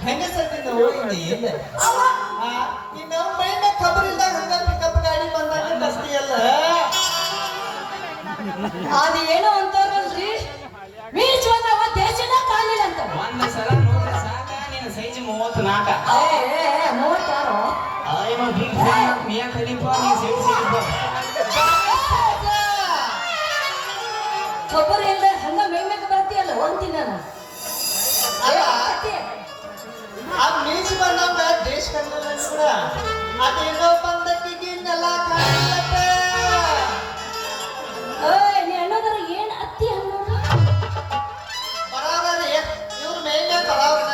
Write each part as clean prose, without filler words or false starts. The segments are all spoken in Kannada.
ಹೆಂಗಸರ್ತಿದ್ದ ಹೋಗಿ ಇನ್ನು ಮೈನ ಖಬರ್ ಇಲ್ಲ ಹಂಗ ಪಿಕಪ್ ಗಾಡಿ ಬಂದಾಗ ಬಸ್ತಿಯಲ್ಲ ಅದೇನೋ ಅಂತಾರಲ್ರಿ ಬೀಚ್ ಬಂದವ ದೇಶದ ಕಾಲಿಲ್ಲ ಅಂತ ಒಂದ್ ಸಲ ನೋಡ್ರೆ ಸಾಕ ನಿನ್ನ ಸೈಜ್ 34 ಮೂವತ್ತಾರು ಐಮ ಬಿಗ್ ಫ್ಯಾನ್ ಮಿಯಾ ಖಲೀಫಾ ನೀ ಸೈಜ್ ಖಬರ್ ಇಲ್ಲ ಹಂಗ ಮೇಮ್ಯಾಗ ಬರ್ತೀಯಲ್ಲ ಒಂದಿನ ಆ ಮೀಚ್ ಬಂದವ ದೇಶ ಕನ್ನಡ ಕೂಡ ಅದೇನೋ ಬಂದಕ್ಕಿಗೆ ನೆಲ ಕಾಣಿಲ್ಲತ್ತ ನೀ ಅನ್ನೋದ್ರ ಏನ್ ಅತ್ತಿ ಅನ್ನೋದು ಬರಾಬರಿ ಇವ್ರ ಮೇಲೆ ಬರಾವಣ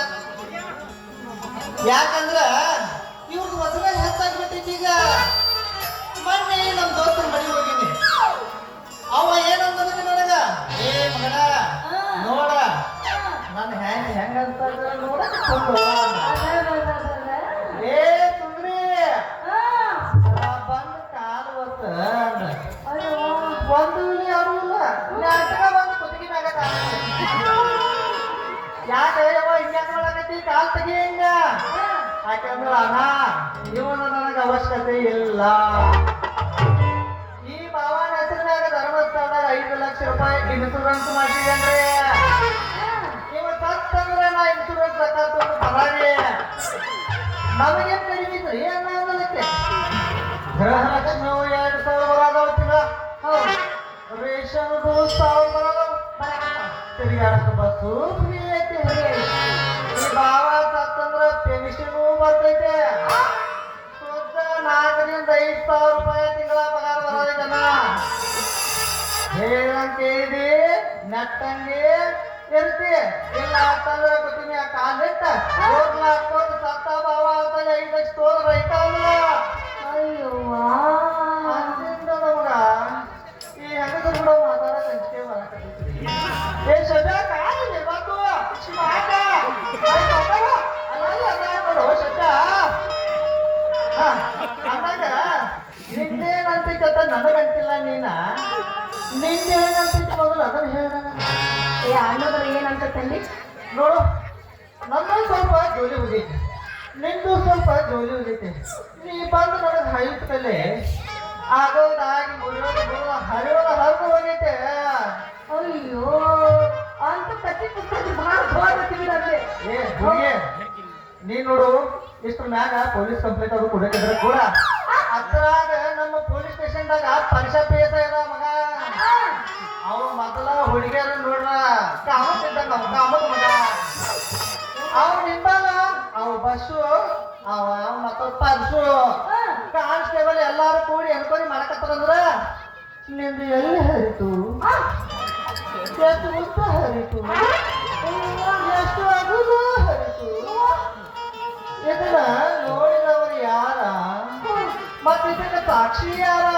ಯಾಕಂದ್ರ ಇವ್ರದ್ದು ವಸನ ಹೆಚ್ಚಾಗ್ಬಿಟ್ಟೈತಿ ಈಗ ಮೊನ್ನೆ ನಮ್ ದೋಸ್ತರ ಮನೆಗೆ ಹೋಗಿನಿ ಅವ ಏನಂದ್ರೆ ನನಗ ಏ ಮಗನ ನೋಡ ನಾನು ಹೆಂಗಂತ ನೋಡ ಏ ಸುಂದ್ರಿ ಬಂದು ಕಾಲು ಹೊತ್ತ ಒಂದು ಯಾರು ಇಲ್ಲ ನಾಟಕ ಬಂದು ಕುತ್ತಿಗೆ ಮ್ಯಾಗ ಯಾಕೆ ಹಿಂಗ್ಯಾಕ ಮಾಡಕತ್ತಿ ಕಾಲ್ ತೆಗಿ ಹಿಂಗ ಯಾಕಂದ್ರ ಅಣ್ಣ ಇವನ ನನಗೆ ಅವಶ್ಯಕತೆ ಇಲ್ಲ ಈ ಭಾವನ ಹೆಸರಿನಾಗ ಧರ್ಮಸ್ಥಳದಾಗ 5 ಲಕ್ಷ ರೂಪಾಯಿ ಇನ್ಸೂರೆನ್ಸ್ ಮಾಡಿದ್ರಿ ನೀವು ಸತ್ತಂದ್ರೆ ನಾ ಇನ್ಸೂರೆನ್ಸ್ ರೊಕ್ಕ ತೊಗೊಂಡು ಬರಾರಿ ನಮಗೆ ಕಡಿಮಿದ್ರಿ ಅಣ್ಣ ಅನ್ನೋದಕ್ಕೆ ಗೃಹ ಲಕ್ಷ್ಮಿ 2,000 ಬರೋದವ್ ತಿಂಗಳ ರೇಷನ್ 1,000 ಬರೋದವ್ ತಿರುಗಾಡಕ್ಕೆ ಬಸ್ಸು ಫ್ರೀ ಐತಿ ಈ ಭಾವ ಸತ್ತಂದ್ರ ಪೆನ್ಷನ್ ಬರ್ತೈತೆ ಶುದ್ಧ 4,000 ರಿಂದ 5,000 ರೂಪಾಯಿ ತಿಂಗಳ ಪಗಾರ ಬರೋದೈತಣ್ಣ ಹೇಳಂತ ಕೇಳಿದಿ ನೆಟ್ಟಂಗೆ ಇರ್ತಿ ಇಲ್ಲ ಅಂತಂದ್ರೆ ಕುಟುಂಬ ಕಾಲಿಟ್ಟ 4 ಲಕ್ಷ ಕೊಟ್ಟು ಸತ್ತ ಭಾವ ಅಂತಂದ್ರೆ 5 ಲಕ್ಷ ತೋದ್ರ ರೈತ ಅಲ್ಲ ಅಂದಿಂದ ನಮಗ ಈ ಹೆಂಗಸರು ಕೂಡ ಮಾತಾಡೋ ಸಂಚಿಕೆ ಬರಕತ್ತೈತ್ರಿ ಏ ಸದ್ಯ ಕಾಲಿಲ್ಲ ಬಂದು ಮಾತ ನೋಡು ಸದ್ಯ ಅಂದಾಗ ನಿಂದೇನಂತೈತ ನನಗಂತಿಲ್ಲ ನಿಂದೇನಂತೈತಿ ಮೊದಲು ಅದನ್ನ ಹೇಳ ಅನ್ನೋದ್ರ ಏನಂತ ತಂದಿ ನೋಡು ನನ್ನೊಂದು ಸ್ವಲ್ಪ ಜೋಲಿ ಹೋಗೈತಿ ನಿಂದು ಸ್ವಲ್ಪ ಜೋಲಿ ಹೋಗೈತಿ ನೀ ಬಂದು ನನಗೆ ಹೈಟ್ ಮೇಲೆ ಆಗೋದಾಗಿ ಮುರಿಯೋದು ಹರಿಯೋದು ಹರಿದು ಹೋಗೈತೆ ಅಯ್ಯೋ ಅಂತ ಕತ್ತಿ ಪುಸ್ತಕ ಬಹಳ ಧೋರ್ತೀವಿ ಏ ಹುಡುಗಿ ನೀ ನೋಡು ಇಷ್ಟ್ರ ಮ್ಯಾಗ ಪೊಲೀಸ್ ಕಂಪ್ಲೇಂಟ್ ಅದು ಕೊಡಕಿದ್ರೆ ಕೂಡ ಅದ್ರಾಗ ನಮ್ಮ ಪೊಲೀಸ್ ಸ್ಟೇಷನ್ದಾಗ ಪರೀಕ್ಷಾ ಪೇಸ ಇದ ಮಗ ಅವ ಮೊದಲ ಹುಡುಗಿಯರ ನೋಡ್ರ ಕಾಮತ್ ಇದ್ದಂಗ ಕಾಮತ್ ಮಗ ಅವ ನಿಂಬಲ್ಲ ಅವ ಬಸ್ಸು ಅವ ಮತ್ತೊಬ್ಬ ಪರ್ಸು ಕಾನ್ಸ್ಟೇಬಲ್ ಎಲ್ಲಾರು ಕೂಡಿ ಎನ್ಕ್ವೈರಿ ಮಾಡಕತ್ತಾರಂದ್ರ ನಿಂದು ಎಲ್ಲಿ ಹರಿತು ಎಷ್ಟು ಉದ್ದ ಹರಿತು ಎಷ್ಟು ಅಗುಲ ಹರಿತು ಇದನ್ನ ನೋಡಿದವರು ಯಾರ ಮತ್ತೆ ಇದಕ್ಕೆ ಸಾಕ್ಷಿ ಯಾರ